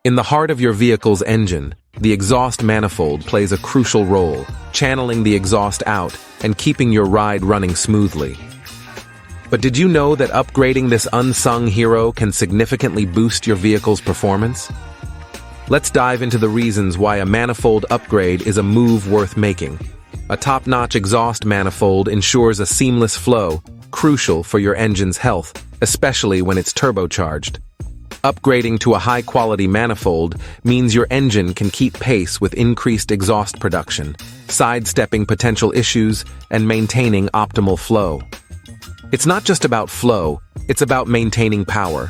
In the heart of your vehicle's engine, the exhaust manifold plays a crucial role, channeling the exhaust out and keeping your ride running smoothly. But did you know that upgrading this unsung hero can significantly boost your vehicle's performance? Let's dive into the reasons why a manifold upgrade is a move worth making. A top-notch exhaust manifold ensures a seamless flow, crucial for your engine's health, especially when it's turbocharged. Upgrading to a high-quality manifold means your engine can keep pace with increased exhaust production, sidestepping potential issues and maintaining optimal flow. It's not just about flow, it's about maintaining power.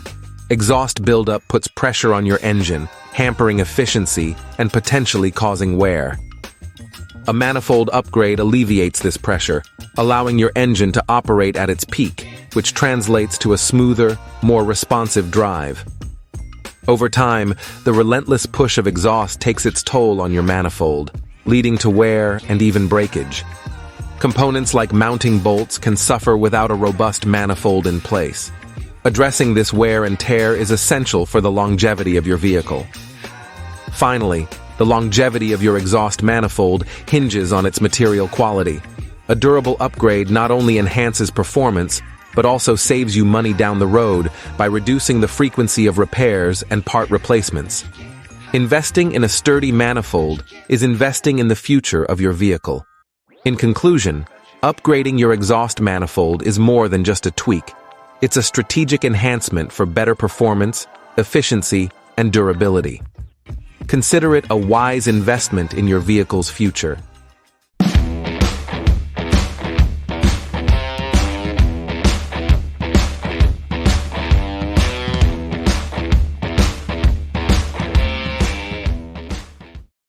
Exhaust buildup puts pressure on your engine, hampering efficiency and potentially causing wear. A manifold upgrade alleviates this pressure, allowing your engine to operate at its peak, which translates to a smoother, more responsive drive. Over time, the relentless push of exhaust takes its toll on your manifold, leading to wear and even breakage. Components like mounting bolts can suffer without a robust manifold in place. Addressing this wear and tear is essential for the longevity of your vehicle. Finally, the longevity of your exhaust manifold hinges on its material quality. A durable upgrade not only enhances performance, but also saves you money down the road by reducing the frequency of repairs and part replacements. Investing in a sturdy manifold is investing in the future of your vehicle. In conclusion, upgrading your exhaust manifold is more than just a tweak. It's a strategic enhancement for better performance, efficiency, and durability. Consider it a wise investment in your vehicle's future.